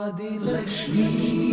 Adi Lakshmi.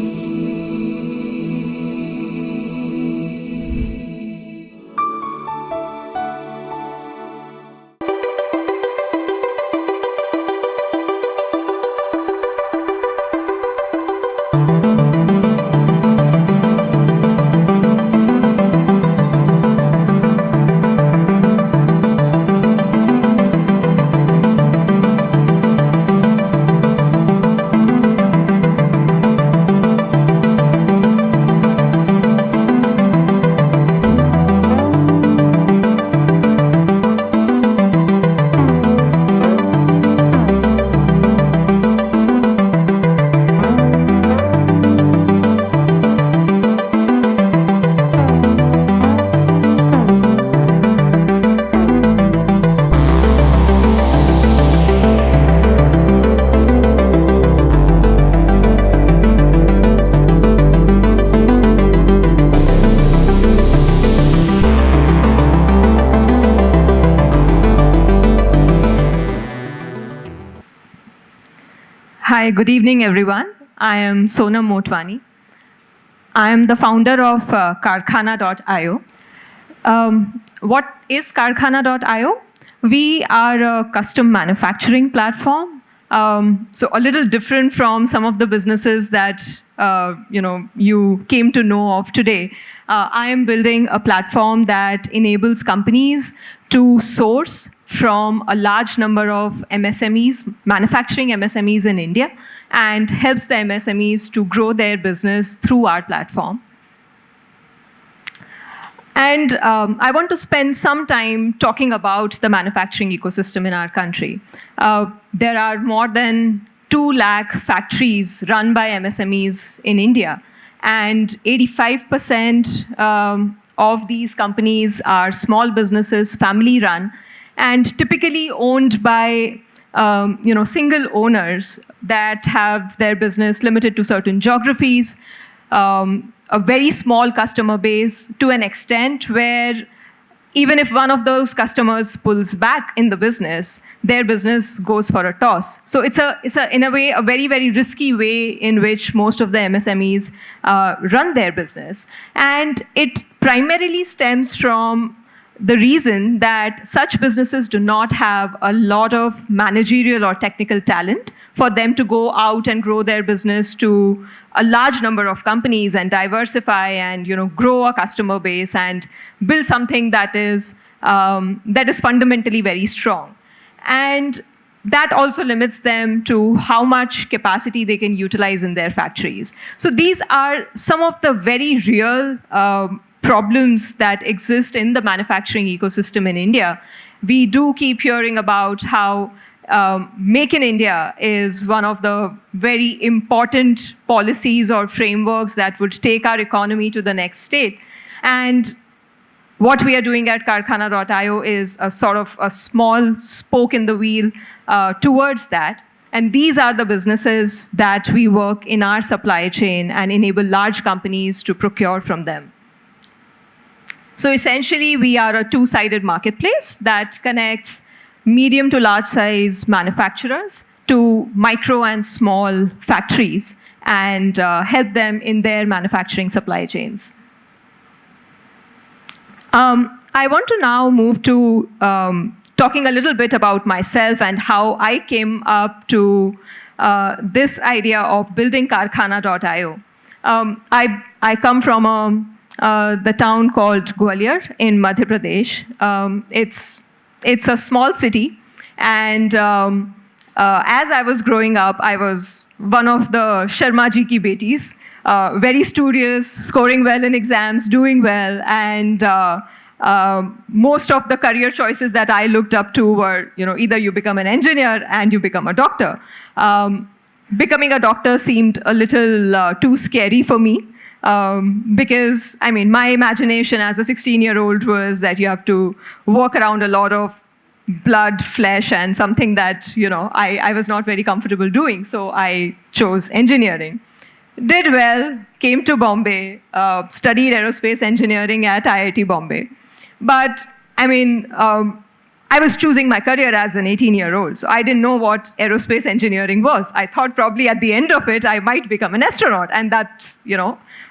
Hi, good evening, everyone. I am Sonam Motwani. I am the founder of Karkhana.io. What is Karkhana.io? We are a custom manufacturing platform. So a little different from some of the businesses that you came to know of today. I am building a platform that enables companies to source from a large number of MSMEs, manufacturing MSMEs in India, and helps the MSMEs to grow their business through our platform. And I want to spend some time talking about the manufacturing ecosystem in our country. There are more than 2 lakh factories run by MSMEs in India, and 85% of these companies are small businesses, family run, and typically owned by single owners that have their business limited to certain geographies, a very small customer base to an extent where even if one of those customers pulls back in the business, their business goes for a toss. So it's in a way, a very, very risky way in which most of the MSMEs run their business. And it primarily stems from the reason that such businesses do not have a lot of managerial or technical talent for them to go out and grow their business to a large number of companies and diversify and grow a customer base and build something that is fundamentally very strong. And that also limits them to how much capacity they can utilize in their factories. So these are some of the very real problems that exist in the manufacturing ecosystem in India. We do keep hearing about how Make in India is one of the very important policies or frameworks that would take our economy to the next state. And what we are doing at Karkhana.io is a sort of a small spoke in the wheel towards that. And these are the businesses that we work in our supply chain and enable large companies to procure from them. So essentially, we are a two-sided marketplace that connects medium to large size manufacturers to micro and small factories and help them in their manufacturing supply chains. I want to now move to talking a little bit about myself and how I came up to this idea of building Karkhana.io. I come from the town called Gwalior in Madhya Pradesh. It's a small city, and as I was growing up, I was one of the Sharma ji ki betis, very studious, scoring well in exams, doing well, and most of the career choices that I looked up to were, either you become an engineer and you become a doctor. Becoming a doctor seemed a little too scary for me. Because, my imagination as a 16-year-old was that you have to work around a lot of blood, flesh, and something that, I was not very comfortable doing. So I chose engineering. Did well, came to Bombay, studied aerospace engineering at IIT Bombay. But, I was choosing my career as an 18-year-old, so I didn't know what aerospace engineering was. I thought probably at the end of it, I might become an astronaut, and that's,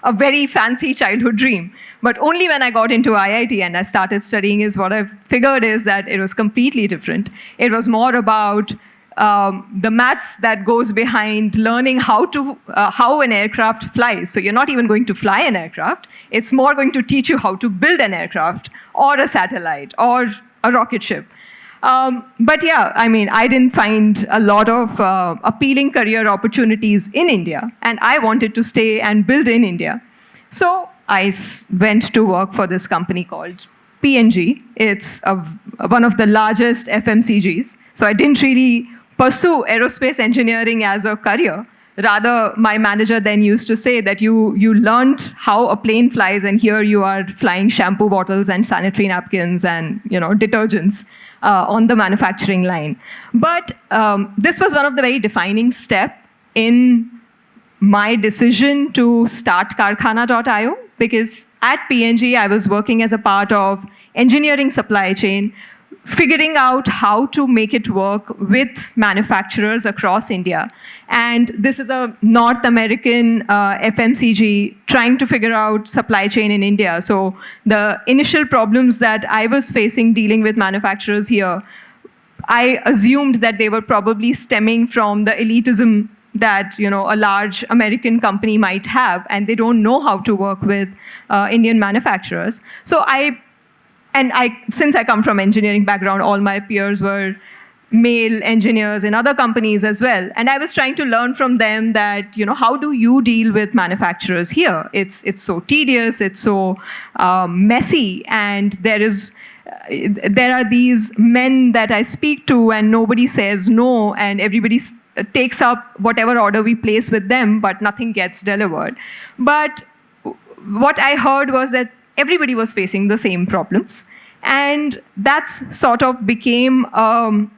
a very fancy childhood dream. But only when I got into IIT and I started studying is what I figured is that it was completely different. It was more about the maths that goes behind learning how an aircraft flies. So you're not even going to fly an aircraft. It's more going to teach you how to build an aircraft or a satellite or a rocket ship. But yeah, I didn't find a lot of appealing career opportunities in India, and I wanted to stay and build in India. So I went to work for this company called P&G. It's one of the largest FMCGs. So I didn't really pursue aerospace engineering as a career. Rather, my manager then used to say that you learned how a plane flies, and here you are flying shampoo bottles and sanitary napkins and detergents on the manufacturing line. But this was one of the very defining steps in my decision to start Karkhana.io, because at P&G I was working as a part of engineering supply chain, figuring out how to make it work with manufacturers across India. And this is a North American FMCG trying to figure out supply chain in India. So the initial problems that I was facing dealing with manufacturers here, I assumed that they were probably stemming from the elitism that a large American company might have, and they don't know how to work with Indian manufacturers. So since I come from engineering background, all my peers were male engineers in other companies as well. And I was trying to learn from them that, how do you deal with manufacturers here? It's so tedious, it's so messy, and there are these men that I speak to and nobody says no, and everybody takes up whatever order we place with them, but nothing gets delivered. But what I heard was that everybody was facing the same problems. And that's sort of became a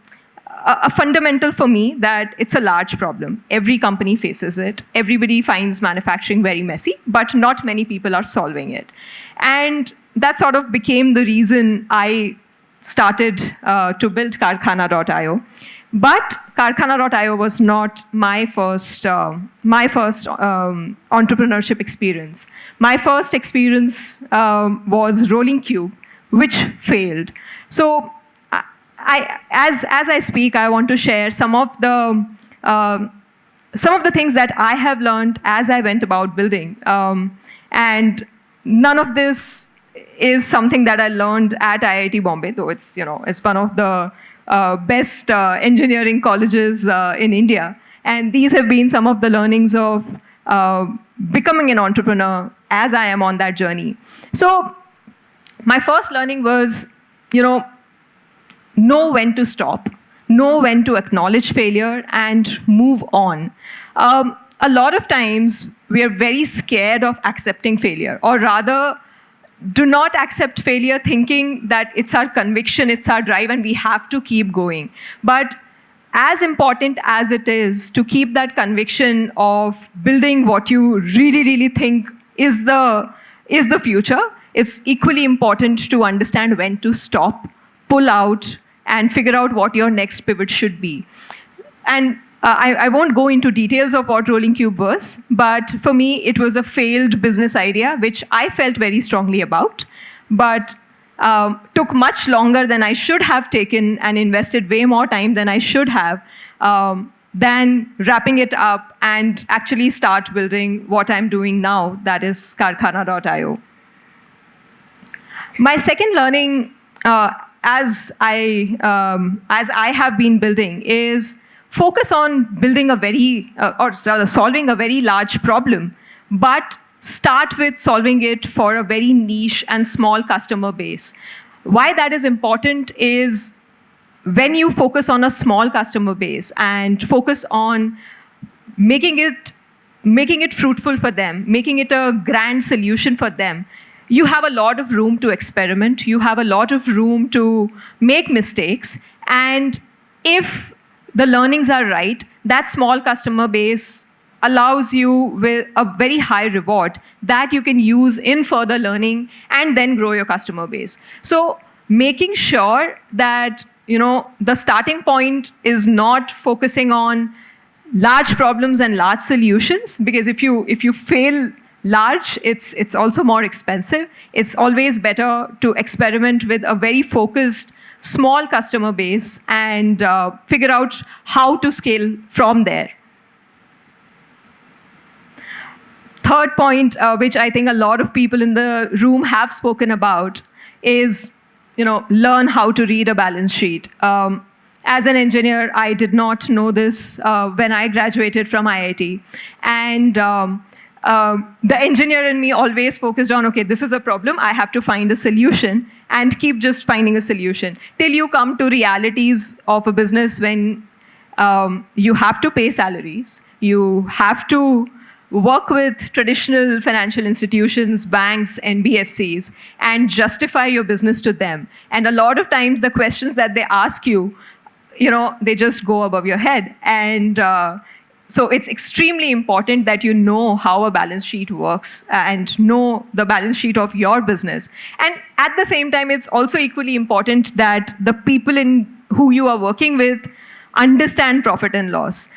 fundamental for me that it's a large problem. Every company faces it. Everybody finds manufacturing very messy, but not many people are solving it. And that sort of became the reason I started to build Karkhana.io. But Karkhana.io was not my first entrepreneurship experience. My first experience was Rolling Cube, which failed. So as I speak, I want to share some of the things that I have learned as I went about building. And none of this is something that I learned at IIT Bombay, though it's one of the best engineering colleges in India. And these have been some of the learnings of becoming an entrepreneur as I am on that journey. So my first learning was, know when to stop, know when to acknowledge failure and move on. A lot of times we are very scared of accepting failure, or rather do not accept failure thinking that it's our conviction, it's our drive, and we have to keep going. But as important as it is to keep that conviction of building what you really, really think is the future, it's equally important to understand when to stop, pull out, and figure out what your next pivot should be. And I won't go into details of what Rolling Cube was, but for me, it was a failed business idea, which I felt very strongly about, but took much longer than I should have taken and invested way more time than I should have, than wrapping it up and actually start building what I'm doing now, that is Karkhana.io. My second learning, as I have been building, is focus on building or rather solving a very large problem, but start with solving it for a very niche and small customer base. Why that is important is when you focus on a small customer base and focus on making it fruitful for them, making it a grand solution for them, you have a lot of room to experiment, you have a lot of room to make mistakes, and if the learnings are right, that small customer base allows you with a very high reward that you can use in further learning and then grow your customer base. So making sure that the starting point is not focusing on large problems and large solutions, because if you fail large, it's also more expensive. It's always better to experiment with a very focused small customer base and figure out how to scale from there. Third point, which I think a lot of people in the room have spoken about, is learn how to read a balance sheet. As an engineer, I did not know this when I graduated from IIT. And the engineer in me always focused on, okay, this is a problem, I have to find a solution, and keep just finding a solution till you come to realities of a business when you have to pay salaries, you have to work with traditional financial institutions, banks, NBFCs, and justify your business to them. And a lot of times the questions that they ask you, they just go above your head. And so it's extremely important that you know how a balance sheet works and know the balance sheet of your business. And at the same time, it's also equally important that the people who you are working with understand profit and loss.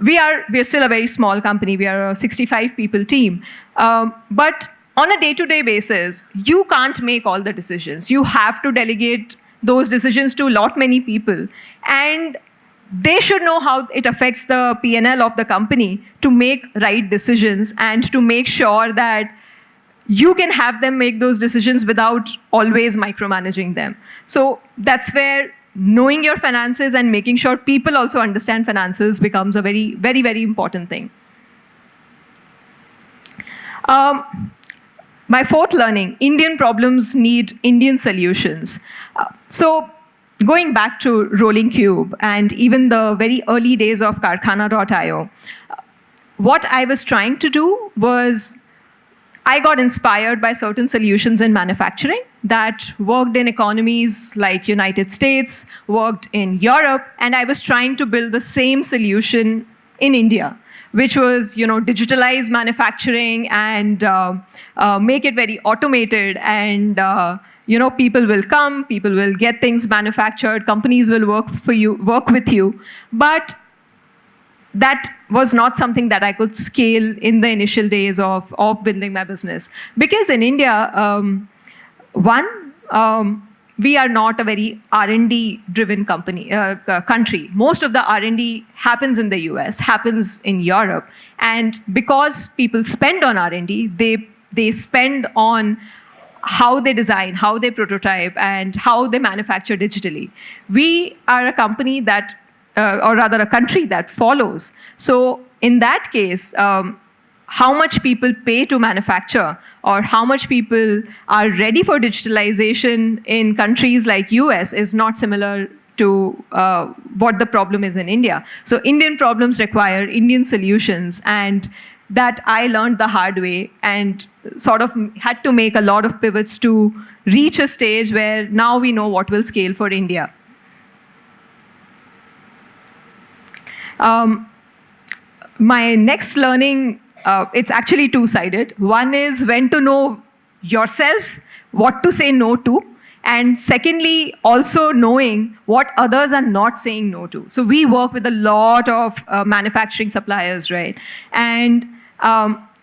We are still a very small company. We are a 65 people team. But on a day-to-day basis, you can't make all the decisions. You have to delegate those decisions to a lot many people. And they should know how it affects the P&L of the company to make right decisions and to make sure that you can have them make those decisions without always micromanaging them. So that's where knowing your finances and making sure people also understand finances becomes a very, very, very important thing. My fourth learning, Indian problems need Indian solutions. So going back to Rolling Cube and even the very early days of Karkhana.io, what I was trying to do was I got inspired by certain solutions in manufacturing that worked in economies like United States, worked in Europe, and I was trying to build the same solution in India, which was, digitalize manufacturing and make it very automated, and people will come, people will get things manufactured, companies will work with you, but that was not something that I could scale in the initial days of building my business. Because in India, we are not a very R&D driven country. Most of the R&D happens in the US, happens in Europe. And because people spend on R&D, they spend on how they design, how they prototype, and how they manufacture digitally. We are a company that or rather a country that follows. So in that case, how much people pay to manufacture or how much people are ready for digitalization in countries like US is not similar to what the problem is in India. So Indian problems require Indian solutions, and that I learned the hard way and sort of had to make a lot of pivots to reach a stage where now we know what will scale for India. My next learning, it's actually two-sided. One is when to know yourself, what to say no to, and secondly, also knowing what others are not saying no to. So we work with a lot of manufacturing suppliers, right? And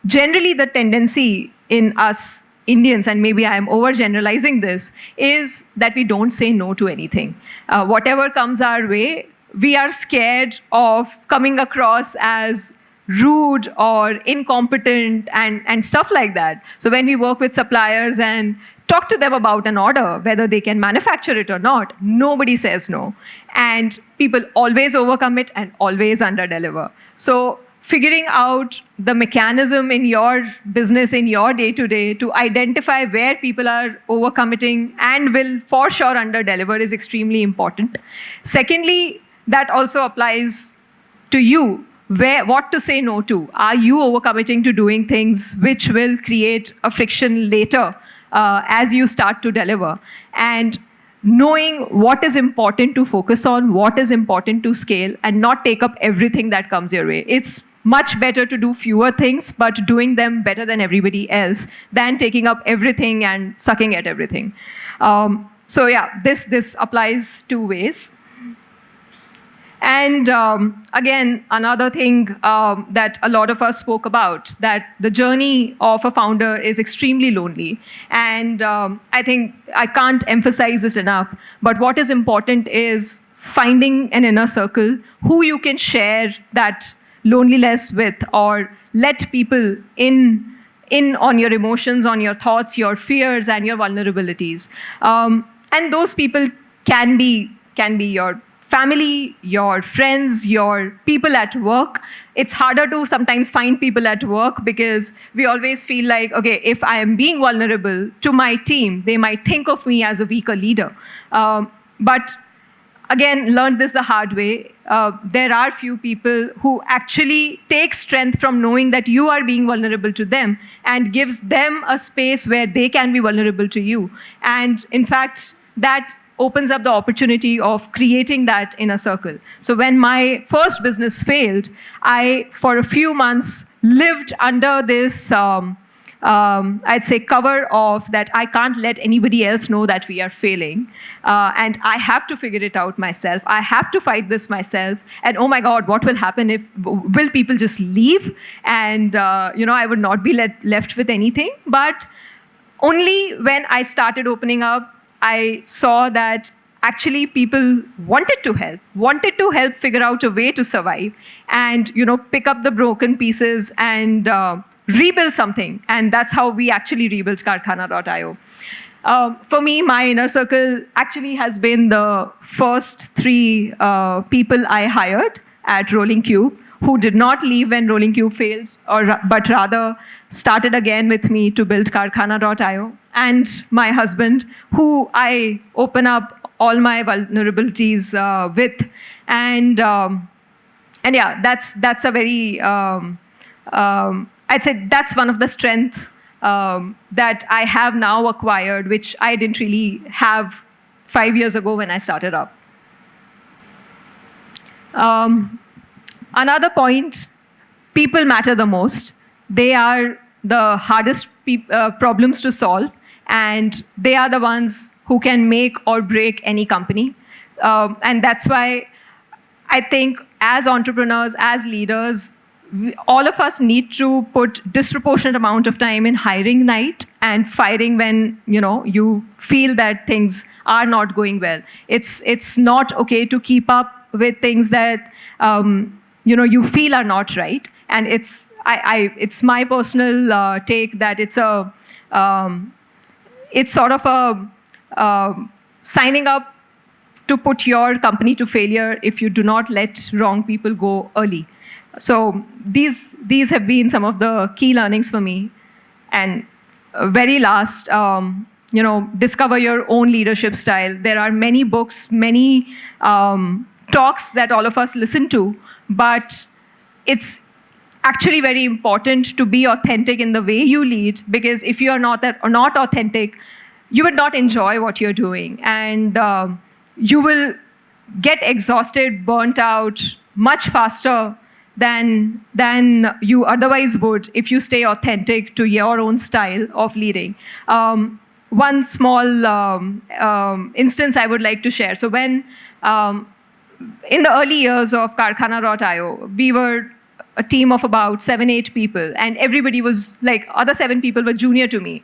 generally the tendency in us Indians, and maybe I am overgeneralizing this, is that we don't say no to anything. Whatever comes our way, we are scared of coming across as rude or incompetent and stuff like that. So when we work with suppliers and talk to them about an order, whether they can manufacture it or not, nobody says no. And people always overcome it and always underdeliver. So figuring out the mechanism in your business, in your day-to-day, to identify where people are overcommitting and will for sure underdeliver is extremely important. Secondly, that also applies to you, what to say no to. Are you overcommitting to doing things which will create a friction later as you start to deliver? And knowing what is important to focus on, what is important to scale, and not take up everything that comes your way. It's much better to do fewer things, but doing them better than everybody else, than taking up everything and sucking at everything. So yeah, this applies two ways. And again, another thing that a lot of us spoke about, that the journey of a founder is extremely lonely. And I think I can't emphasize this enough, but what is important is finding an inner circle who you can share that loneliness with, or let people in on your emotions, on your thoughts, your fears, and your vulnerabilities. And those people can be your family, your friends, your people at work. It's harder to sometimes find people at work because we always feel like, okay, if I am being vulnerable to my team, they might think of me as a weaker leader. But again, learned this the hard way. There are few people who actually take strength from knowing that you are being vulnerable to them and gives them a space where they can be vulnerable to you. And in fact, that opens up the opportunity of creating that inner circle. So when my first business failed, I, for a few months, lived under this, I'd say, cover of that I can't let anybody else know that we are failing. And I have to figure it out myself. I have to fight this myself. And oh my God, what will happen will people just leave? And, I would not be left with anything. But only when I started opening up, I saw that actually people wanted to help figure out a way to survive and, pick up the broken pieces and rebuild something. And that's how we actually rebuilt Karkhana.io. For me, my inner circle actually has been the first 3 people I hired at Rolling Cube, who did not leave when Rolling Cube failed, but rather started again with me to build Karkhana.io. And my husband, who I open up all my vulnerabilities with. And yeah, that's a very, I'd say that's one of the strengths that I have now acquired, which I didn't really have 5 years ago when I started up. Another point, people matter the most. They are the hardest problems to solve, and they are the ones who can make or break any company. And that's why I think as entrepreneurs, as leaders, all of us need to put disproportionate amount of time in hiring night and firing when you feel that things are not going well. It's not okay to keep up with things that you feel are not right. And it's my personal take that it's sort of a signing up to put your company to failure if you do not let wrong people go early. So these have been some of the key learnings for me. And very last, discover your own leadership style. There are many books, many talks that all of us listen to, but it's actually very important to be authentic in the way you lead, because if you are not authentic, you would not enjoy what you're doing, and you will get exhausted, burnt out much faster than you otherwise would if you stay authentic to your own style of leading. One small instance I would like to share. So when, in the early years of Karkhana.io, we were a team of about 7-8 people, and everybody was like, other 7 people were junior to me.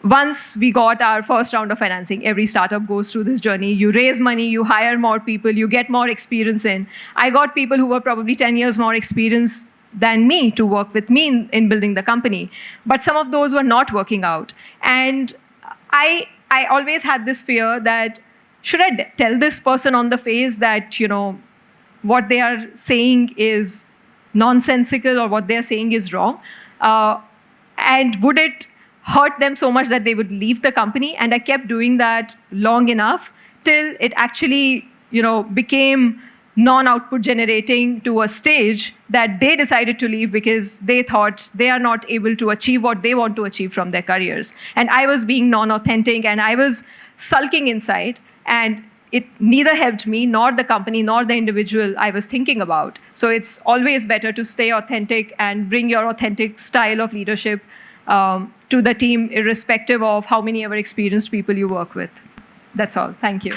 Once we got our first round of financing, every startup goes through this journey. You raise money, you hire more people, you get more experience in. I got people who were probably 10 years more experienced than me to work with me in building the company. But some of those were not working out. And I always had this fear that, should I tell this person on the face that, what they are saying is nonsensical or what they are saying is wrong? And would it hurt them so much that they would leave the company? And I kept doing that long enough till it actually, became non-output generating to a stage that they decided to leave because they thought they are not able to achieve what they want to achieve from their careers. And I was being non-authentic, and I was sulking inside, and it neither helped me, nor the company, nor the individual I was thinking about. So it's always better to stay authentic and bring your authentic style of leadership to the team, irrespective of how many ever experienced people you work with. That's all. Thank you.